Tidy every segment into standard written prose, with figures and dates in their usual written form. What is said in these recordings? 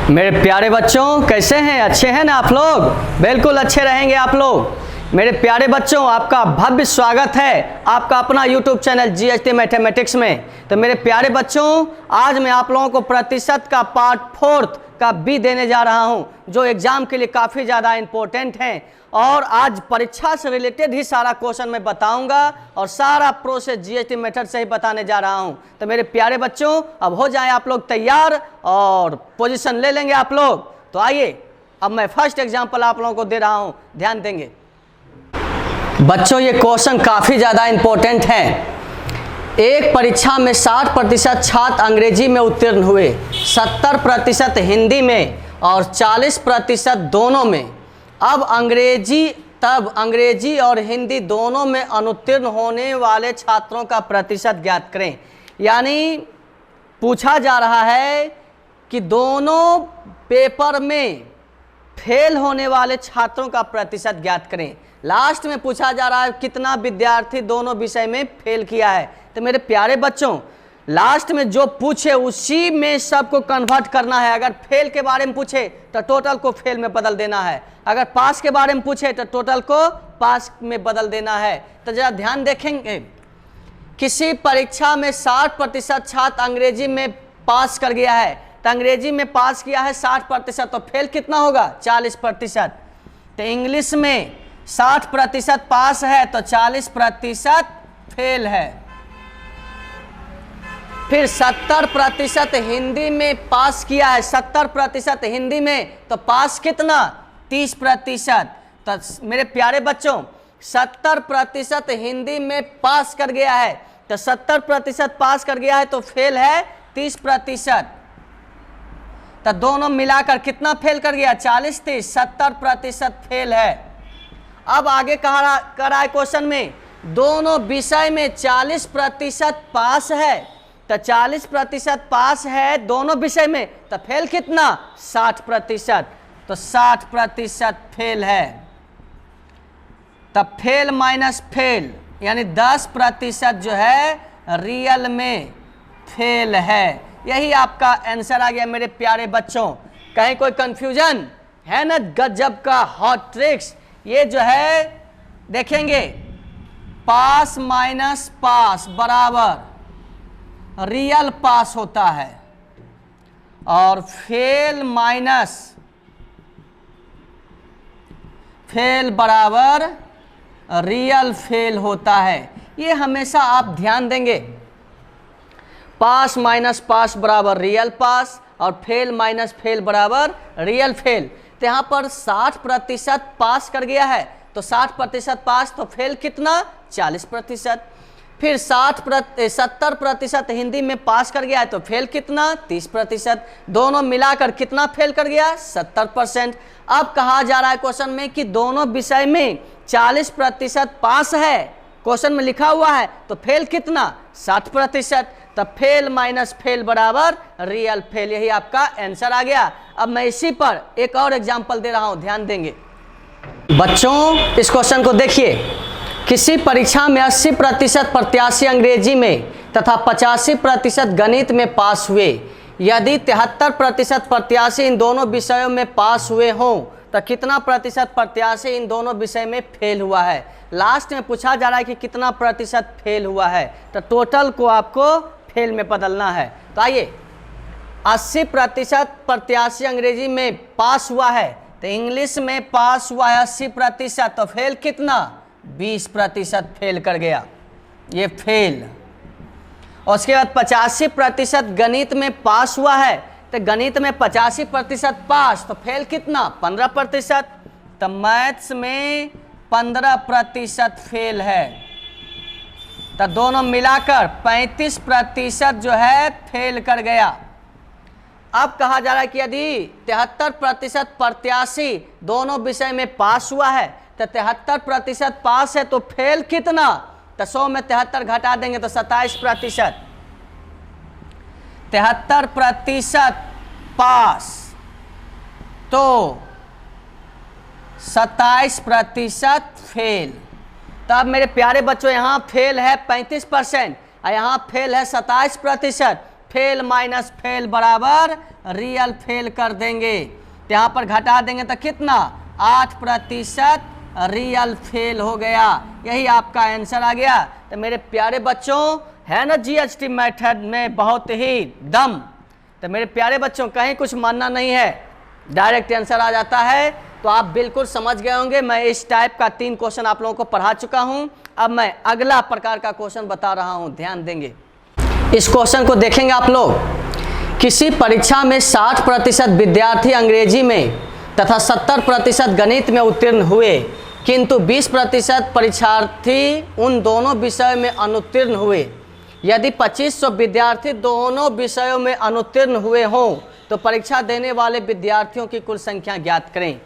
मेरे प्यारे बच्चों, कैसे हैं? अच्छे हैं ना आप लोग? बिल्कुल अच्छे रहेंगे आप लोग। मेरे प्यारे बच्चों, आपका भव्य स्वागत है आपका अपना YouTube चैनल GHT मैथमेटिक्स में। तो मेरे प्यारे बच्चों, आज मैं आप लोगों को प्रतिशत का पार्ट 4 का बी देने जा रहा हूं, जो एग्जाम के लिए काफ़ी ज़्यादा इम्पोर्टेंट हैं। और आज परीक्षा से रिलेटेड ही सारा क्वेश्चन मैं बताऊंगा और सारा प्रोसेस GHT मेथड से ही बताने जा रहा हूं। तो मेरे प्यारे बच्चों, अब हो जाएं आप लोग तैयार और पोजीशन ले लेंगे आप लोग। तो आइए, अब मैं फर्स्ट एग्जांपल आप लोगों को दे रहा हूं, ध्यान देंगे बच्चों। ये क्वेश्चन काफ़ी ज़्यादा इम्पोर्टेंट है। एक परीक्षा में 60% छात्र अंग्रेजी में उत्तीर्ण हुए, 70% हिंदी में और 40% दोनों में। अब अंग्रेजी और हिंदी दोनों में अनुत्तीर्ण होने वाले छात्रों का प्रतिशत ज्ञात करें। यानी पूछा जा रहा है कि दोनों पेपर में फेल होने वाले छात्रों का प्रतिशत ज्ञात करें। लास्ट में पूछा जा रहा है कितना विद्यार्थी दोनों विषय में फेल किया है। तो मेरे प्यारे बच्चों, लास्ट में जो पूछे उसी में सबको कन्वर्ट करना है। अगर फेल के बारे में पूछे तो टोटल को फेल में बदल देना है, अगर पास के बारे में पूछे तो टोटल को पास में बदल देना है। तो जरा ध्यान देखेंगे, किसी परीक्षा में 60% छात्र अंग्रेजी में पास कर गया है, तो अंग्रेजी में पास किया है 60%, तो फेल कितना होगा? 40%। तो इंग्लिश में 60% पास है तो 40% फेल है। फिर 70% हिंदी में पास किया है, 70% हिंदी में, तो पास कितना? 30%। तो मेरे प्यारे बच्चों, 70% हिंदी में पास कर गया है, तो 70% पास कर गया है तो फेल है 30%। तो दोनों मिलाकर कितना फेल कर गया? 40-30, 70% फेल है। अब आगे कह रहा है क्वेश्चन में, दोनों विषय में 40% पास है, तो 40% पास है दोनों विषय में, तो फेल कितना? 60%। तो 60% फेल है। तब फेल माइनस फेल यानी 10% जो है रियल में फेल है। यही आपका आंसर आ गया मेरे प्यारे बच्चों। कहीं कोई कंफ्यूजन है ना? गजब का हॉट ट्रिक्स। ये जो है देखेंगे, पास माइनस पास बराबर रियल पास होता है, और फेल माइनस फेल बराबर रियल फेल होता है। ये हमेशा आप ध्यान देंगे, पास माइनस पास बराबर रियल पास और फेल माइनस फेल बराबर रियल फेल। तो यहाँ पर 60% पास कर गया है, तो 60% पास, तो फेल कितना? 40%। फिर 70% हिंदी में पास कर गया है, तो फेल कितना? 30%। दोनों मिलाकर कितना फेल कर गया? 70%। अब कहा जा रहा है क्वेश्चन में कि दोनों विषय में 40% पास है, क्वेश्चन में लिखा हुआ है, तो फेल कितना? 60%। तब फेल माइनस फेल बराबर रियल फेल। यही आपका आंसर आ गया। अब मैं इसी पर एक और एग्जांपल दे रहा हूं, ध्यान देंगे बच्चों। इस क्वेश्चन को देखिए, किसी परीक्षा में 80% प्रत्याशी अंग्रेजी में तथा 85% गणित में पास हुए। यदि 73% प्रत्याशी इन दोनों विषयों में पास हुए हों, तो कितना प्रतिशत प्रत्याशी इन दोनों विषय में फेल हुआ है? लास्ट में पूछा जा रहा है कि कितना प्रतिशत फेल हुआ है, तो टोटल को आपको फेल में बदलना है। तो आइए, 80% प्रत्याशी अंग्रेजी में पास हुआ है, तो इंग्लिश में पास हुआ है 80%, तो फेल कितना? 20% फेल कर गया, ये फेल। और उसके बाद 85% गणित में पास हुआ है, तो गणित में 85% पास, तो फेल कितना? 15%। तो मैथ्स में 15% फेल है। तो दोनों मिलाकर 35% जो है फेल कर गया। अब कहा जा रहा है कि यदि 73% प्रत्याशी दोनों विषय में पास हुआ है, तो 73% पास है, तो फेल कितना? तो 100 में 73 घटा देंगे तो 27%। 73% पास तो 27% फेल। तो अब मेरे प्यारे बच्चों, यहाँ फेल है 35% और यहाँ फेल है 27%। फेल माइनस फेल बराबर रियल फेल कर देंगे। तो यहाँ पर घटा देंगे तो कितना, 8% रियल फेल हो गया। यही आपका आंसर आ गया। तो मेरे प्यारे बच्चों, है ना जीएचटी मेथड में बहुत ही दम। तो मेरे प्यारे बच्चों, कहीं कुछ मानना नहीं है, डायरेक्ट आंसर आ जाता है। तो आप बिल्कुल समझ गए होंगे। मैं इस टाइप का 3 क्वेश्चन आप लोगों को पढ़ा चुका हूं। अब मैं अगला प्रकार का क्वेश्चन बता रहा हूं, ध्यान देंगे। इस क्वेश्चन को देखेंगे आप लोग। किसी परीक्षा में 60% विद्यार्थी अंग्रेजी में तथा 70% गणित में उत्तीर्ण हुए, किंतु 20% परीक्षार्थी उन दोनों विषयों में अनुत्तीर्ण हुए। यदि 2500 विद्यार्थी दोनों विषयों में अनुत्तीर्ण हुए हों तो परीक्षा देने वाले विद्यार्थियों की कुल संख्या ज्ञात करें।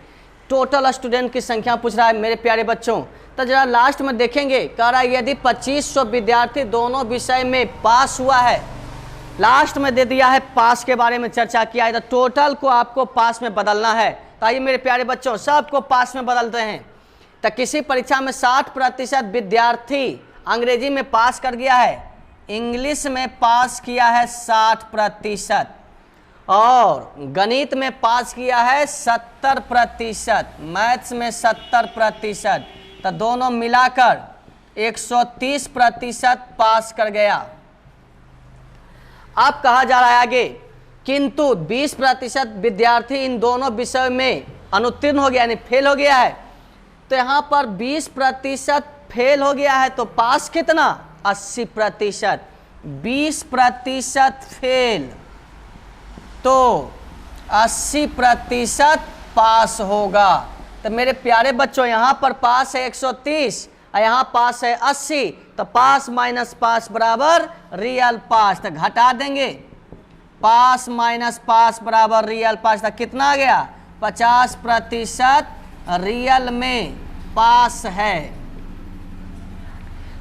टोटल स्टूडेंट की संख्या पूछ रहा है मेरे प्यारे बच्चों। तो जरा लास्ट में देखेंगे, कह रहा है यदि 2500 विद्यार्थी दोनों विषय में पास हुआ है, लास्ट में दे दिया है पास के बारे में चर्चा किया है। तो टोटल को आपको पास में बदलना है। तो आइए मेरे प्यारे बच्चों, सबको पास में बदलते हैं। तो किसी परीक्षा में 60% विद्यार्थी अंग्रेजी में पास कर गया है, इंग्लिश में पास किया है 60%, और गणित में पास किया है 70%, मैथ्स में 70%। तो दोनों मिलाकर 130% पास कर गया। अब कहा जा रहा है आगे, किंतु 20% विद्यार्थी इन दोनों विषयों में अनुत्तीर्ण हो गया, यानी फेल हो गया है। तो यहाँ पर 20% फेल हो गया है, तो पास कितना, 80%। 20% फेल तो 80% पास होगा। तो मेरे प्यारे बच्चों, यहाँ पर पास है 130 और यहाँ पास है 80। तो पास माइनस पास बराबर रियल पास। तो घटा देंगे, पास माइनस पास बराबर रियल पास। तो कितना आ गया, 50% रियल में पास है।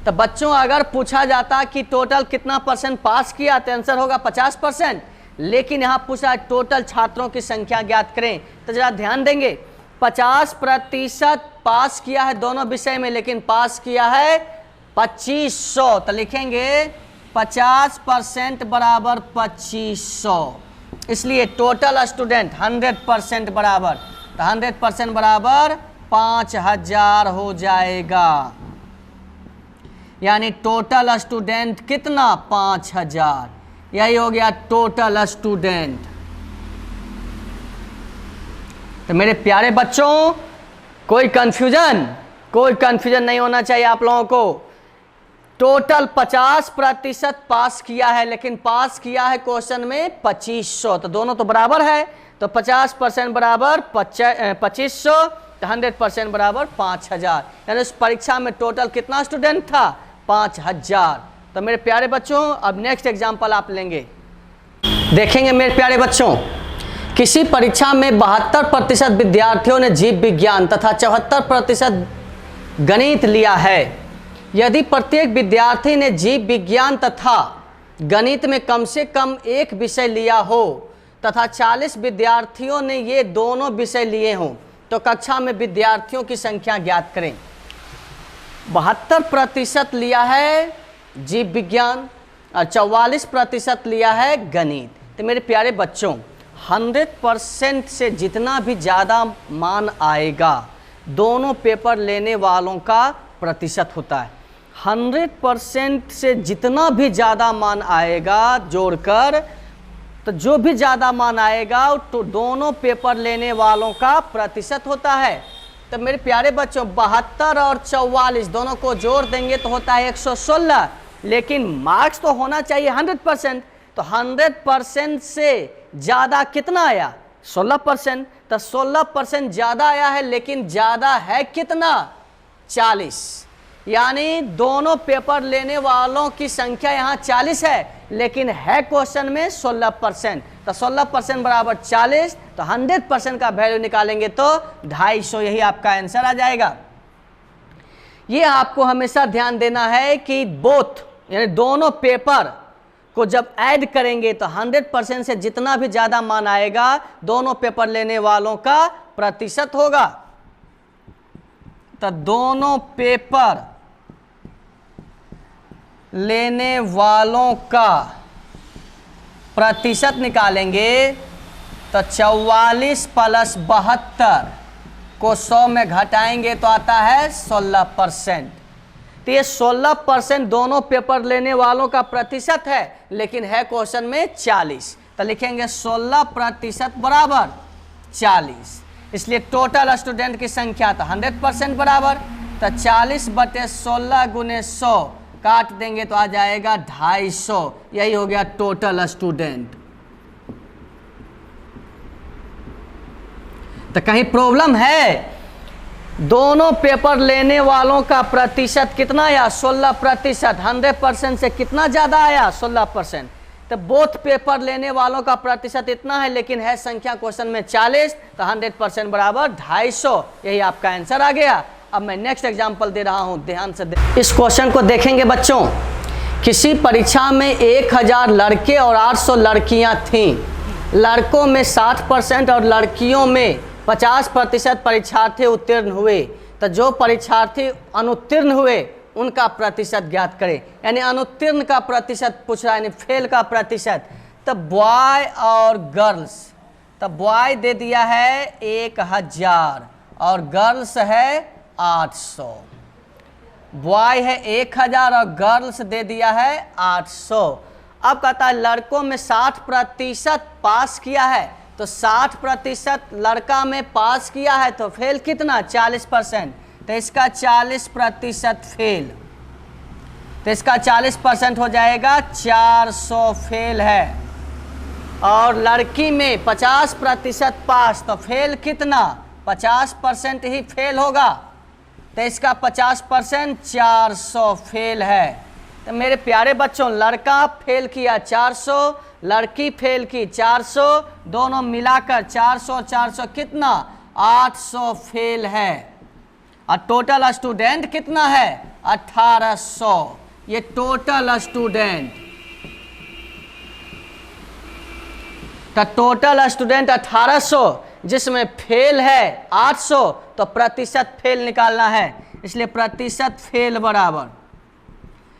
तो बच्चों, अगर पूछा जाता कि टोटल कितना परसेंट पास किया तो आंसर होगा 50%, लेकिन यहाँ पूछा टोटल छात्रों की संख्या ज्ञात करें। तो जरा ध्यान देंगे, 50% पास किया है दोनों विषय में, लेकिन पास किया है 2500। तो लिखेंगे 50% बराबर 2500, इसलिए टोटल स्टूडेंट 100% बराबर। तो 100% बराबर 5000 हो जाएगा, यानी टोटल स्टूडेंट कितना, 5000। यही हो गया टोटल स्टूडेंट। तो मेरे प्यारे बच्चों, कोई कंफ्यूजन नहीं होना चाहिए आप लोगों को। टोटल 50% पास किया है, लेकिन पास किया है क्वेश्चन में 2500। तो दोनों तो बराबर है। तो 50% बराबर 2500, 100% बराबर 5000। यानी उस परीक्षा में टोटल कितना स्टूडेंट था, 5000। तो मेरे प्यारे बच्चों, अब नेक्स्ट एग्जाम्पल आप लेंगे, देखेंगे मेरे प्यारे बच्चों। किसी परीक्षा में 72% विद्यार्थियों ने जीव विज्ञान तथा 74% गणित लिया है। यदि प्रत्येक विद्यार्थी ने जीव विज्ञान तथा गणित में कम से कम एक विषय लिया हो तथा 40 विद्यार्थियों ने ये दोनों विषय लिए हों, तो कक्षा में विद्यार्थियों की संख्या ज्ञात करें। 72% लिया है जीव विज्ञान और 44% लिया है गणित। तो मेरे प्यारे बच्चों, 100% से जितना भी ज़्यादा मान आएगा, दोनों पेपर लेने वालों का प्रतिशत होता है। 100% से जितना भी ज़्यादा मान आएगा जोड़कर, तो जो भी ज़्यादा मान आएगा तो दोनों पेपर लेने वालों का प्रतिशत होता है। तो मेरे प्यारे बच्चों, 72 और 44 दोनों को जोड़ देंगे तो होता है 116, लेकिन मार्क्स तो होना चाहिए 100%। तो 100% से ज़्यादा कितना आया, 16%। तो 16% ज़्यादा आया है, लेकिन ज़्यादा है कितना, 40। यानी दोनों पेपर लेने वालों की संख्या यहाँ 40 है, लेकिन है क्वेश्चन में 16%। तो 16% बराबर 40। तो 100% का वैल्यू निकालेंगे तो 250, यही आपका आंसर आ जाएगा। ये आपको हमेशा ध्यान देना है कि बोथ यानी दोनों पेपर को जब ऐड करेंगे तो 100% से जितना भी ज़्यादा मान आएगा, दोनों पेपर लेने वालों का प्रतिशत होगा। तो दोनों पेपर लेने वालों का प्रतिशत निकालेंगे तो 44 प्लस 72 को 100 में घटाएंगे तो आता है 16%। तो ये 16% दोनों पेपर लेने वालों का प्रतिशत है, लेकिन है क्वेश्चन में 40। तो लिखेंगे 16% बराबर 40। इसलिए टोटल स्टूडेंट की संख्या तो 100% बराबर, तो 40/16 गुने 100 काट देंगे तो आ जाएगा 250। यही हो गया टोटल स्टूडेंट। तो कहीं प्रॉब्लम है? दोनों पेपर लेने वालों का प्रतिशत कितना आया? 16%। 100% से कितना ज़्यादा आया? 16%। तो बोथ पेपर लेने वालों का प्रतिशत इतना है, लेकिन है संख्या क्वेश्चन में 40, तो 100% बराबर 250। यही आपका आंसर आ गया। अब मैं नेक्स्ट एग्जांपल दे रहा हूं, ध्यान से इस क्वेश्चन को देखेंगे बच्चों। किसी परीक्षा में 1000 लड़के और 800 लड़कियां थीं। लड़कों में 60% और लड़कियों में 50% परीक्षार्थी उत्तीर्ण हुए। तो जो परीक्षार्थी अनुत्तीर्ण हुए उनका प्रतिशत ज्ञात करें। यानी अनुत्तीर्ण का प्रतिशत पूछ रहा है, यानी फेल का प्रतिशत। तो बॉय और गर्ल्स, तो बॉय दे दिया है 1000 और गर्ल्स है 800। बॉय है 1000 और गर्ल्स दे दिया है 800। अब कहता है लड़कों में 60% पास किया है, तो 60% लड़का में पास किया है, तो फेल कितना? 40%। तो इसका 40% फेल, तो इसका 40% हो जाएगा 400 फेल है। और लड़की में 50% पास, तो फेल कितना? 50% ही फेल होगा, तो इसका 50% 400 फेल है। तो मेरे प्यारे बच्चों, लड़का फेल किया 400, लड़की फेल की 400, दोनों मिलाकर 400 400 कितना? 800 फेल है। और टोटल स्टूडेंट कितना है? 1800। ये टोटल स्टूडेंट, तो टोटल स्टूडेंट 1800, जिसमें फेल है 800, तो प्रतिशत फेल निकालना है। इसलिए प्रतिशत फेल बराबर,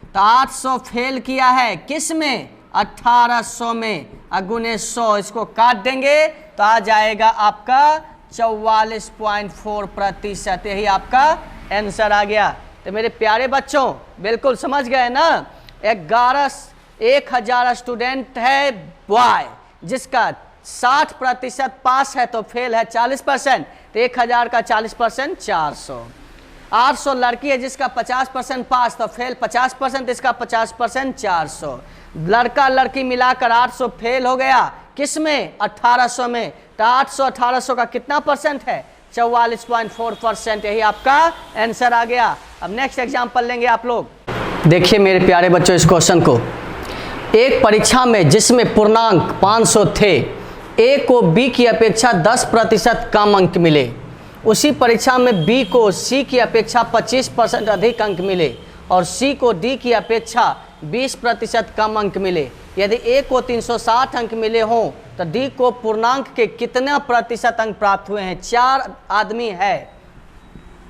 तो 800 फेल किया है किस में? 1800 में। गुने 100 इसको काट देंगे तो आ जाएगा आपका 44.4%। यही आपका आंसर आ गया। तो मेरे प्यारे बच्चों, बिल्कुल समझ गए ना? 1000 स्टूडेंट है बॉय, जिसका 60% पास है, तो फेल है 40%। तो 1000 का 40% 400। 800 लड़की है जिसका 50% पास, तो फेल 50%, इसका 50% 400। लड़का लड़की मिलाकर 800 फेल हो गया किस में? 1800 में। तो 800 1800 का कितना परसेंट है? 44.4%। यही आपका आंसर आ गया। अब नेक्स्ट एग्जांपल लेंगे आप लोग। देखिए मेरे प्यारे बच्चों, इस क्वेश्चन को, एक परीक्षा में जिसमें पूर्णांक 500 थे, ए को बी की अपेक्षा 10% कम अंक मिले। उसी परीक्षा में बी को सी की अपेक्षा 25% अधिक अंक मिले और सी को डी की अपेक्षा 20% कम अंक मिले। यदि ए को 360 अंक मिले हों तो डी को पूर्णांक के कितना प्रतिशत अंक प्राप्त हुए हैं? 4 आदमी है,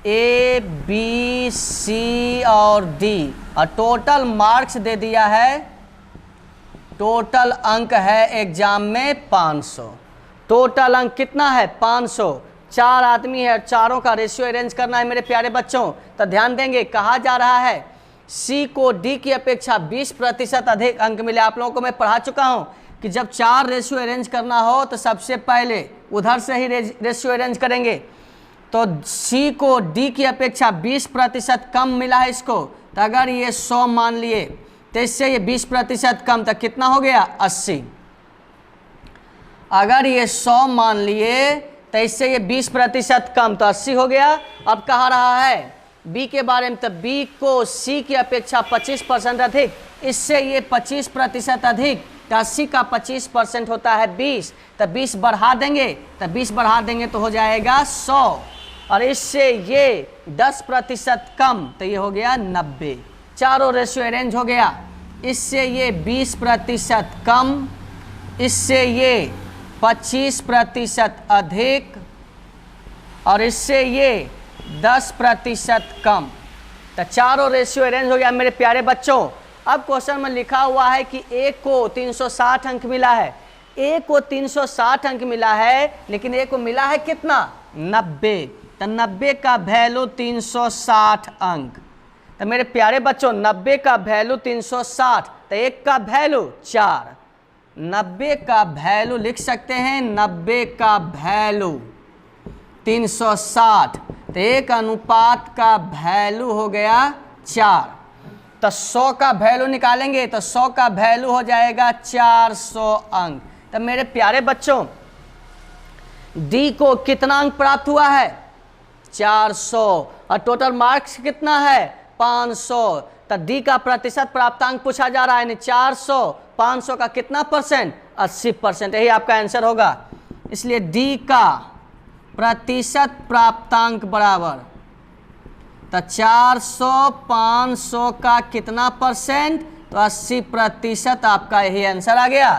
ए बी सी और डी, और टोटल मार्क्स दे दिया है, टोटल अंक है एग्जाम में 500। टोटल अंक कितना है? 500। 4 आदमी है, चारों का रेशियो अरेंज करना है मेरे प्यारे बच्चों। तो ध्यान देंगे, कहा जा रहा है सी को डी की अपेक्षा 20% अधिक अंक मिले। आप लोगों को मैं पढ़ा चुका हूं कि जब 4 रेशियो अरेंज करना हो तो सबसे पहले उधर से ही रेशियो अरेंज करेंगे। तो सी को डी की अपेक्षा 20% कम मिला है इसको, तो अगर ये 100 मान लिए तो इससे ये 20% कम, तो कितना हो गया? 80। अगर ये 100 मान लिए तो इससे ये 20% कम, तो 80 हो गया। अब कहा रहा है बी के बारे में, तो बी को सी की अपेक्षा 25% अधिक, इससे ये 25% अधिक, तो 80 का 25% होता है 20, तो 20 बढ़ा देंगे, तो 20 बढ़ा देंगे तो हो जाएगा 100, और इससे ये 10% कम, तो ये हो गया 90। चारों रेशियो अरेंज हो गया। इससे ये 20% कम, इससे ये 25% अधिक, और इससे ये 10% कम। तो चारों रेशियो अरेंज हो गया मेरे प्यारे बच्चों। अब क्वेश्चन में लिखा हुआ है कि ए को 360 अंक मिला है, ए को 360 अंक मिला है, लेकिन ए को मिला है कितना 90। तो 90 का वैल्यू 360 अंक। तो मेरे प्यारे बच्चों 90 का वैल्यू 360, तो एक का वैल्यू 4। 90 का वैल्यू लिख सकते हैं, 90 का वैल्यू 360, तो एक अनुपात का वैल्यू हो गया 4। तो 100 का वैल्यू निकालेंगे तो 100 का वैल्यू हो जाएगा 400 अंक। तो मेरे प्यारे बच्चों डी को कितना अंक प्राप्त हुआ है 400, और टोटल मार्क्स कितना है 500। तो डी का प्रतिशत प्राप्तांक पूछा जा रहा है, यानी 400, 500 का कितना परसेंट 80%, यही आपका आंसर होगा। इसलिए डी का प्रतिशत प्राप्तांक बराबर, तो 400 500 का कितना परसेंट, तो 80% आपका यही आंसर आ गया।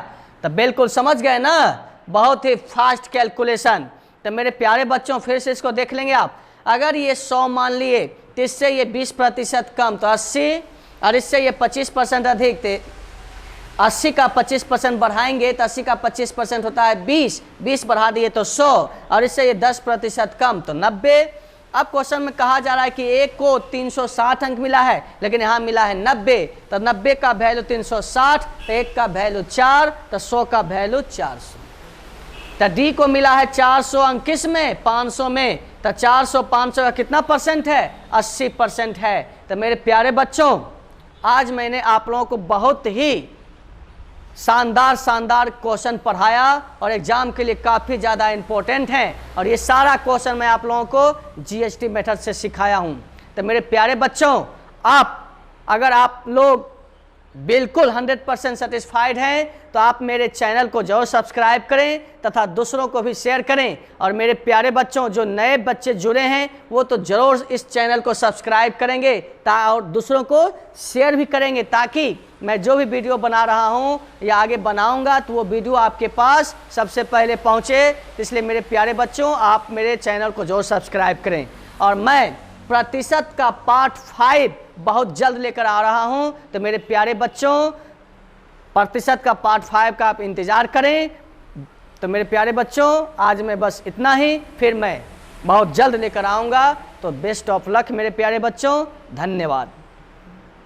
तो बिल्कुल समझ गए ना, बहुत ही फास्ट कैलकुलेशन। तो मेरे प्यारे बच्चों फिर से इसको देख लेंगे आप। अगर ये 100 मान लिए तो इससे ये 20% कम, तो 80, और इससे ये 25% अधिक, थे 80 का 25% बढ़ाएंगे तो 80 का 25% होता है 20, 20 बढ़ा दिए तो 100, और इससे ये 10% कम तो 90। अब क्वेश्चन में कहा जा रहा है कि ए को 360 अंक मिला है, लेकिन यहाँ मिला है 90, तो 90 का वैल्यू 360, तो एक का वैल्यू 4, तो 100 का वैल्यू 400। तो डी को मिला है 400 अंक, किस में 500 में, तो 400 500 का कितना परसेंट है 80% है। तो मेरे प्यारे बच्चों आज मैंने आप लोगों को बहुत ही शानदार क्वेश्चन पढ़ाया, और एग्जाम के लिए काफ़ी ज़्यादा इम्पोर्टेंट हैं, और ये सारा क्वेश्चन मैं आप लोगों को जीएसटी मेथड से सिखाया हूँ। तो मेरे प्यारे बच्चों अगर आप लोग बिल्कुल 100% सेटिस्फाइड हैं तो आप मेरे चैनल को जरूर सब्सक्राइब करें तथा दूसरों को भी शेयर करें। और मेरे प्यारे बच्चों जो नए बच्चे जुड़े हैं वो तो ज़रूर इस चैनल को सब्सक्राइब करेंगे और दूसरों को शेयर भी करेंगे, ताकि मैं जो भी वीडियो बना रहा हूं या आगे बनाऊंगा तो वो वीडियो आपके पास सबसे पहले पहुंचे। इसलिए मेरे प्यारे बच्चों आप मेरे चैनल को जरूर सब्सक्राइब करें। और मैं प्रतिशत का पार्ट 5 बहुत जल्द लेकर आ रहा हूं, तो मेरे प्यारे बच्चों प्रतिशत का पार्ट 5 का आप इंतज़ार करें। तो मेरे प्यारे बच्चों आज मैं बस इतना ही, फिर मैं बहुत जल्द लेकर आऊँगा। तो बेस्ट ऑफ लक मेरे प्यारे बच्चों, धन्यवाद।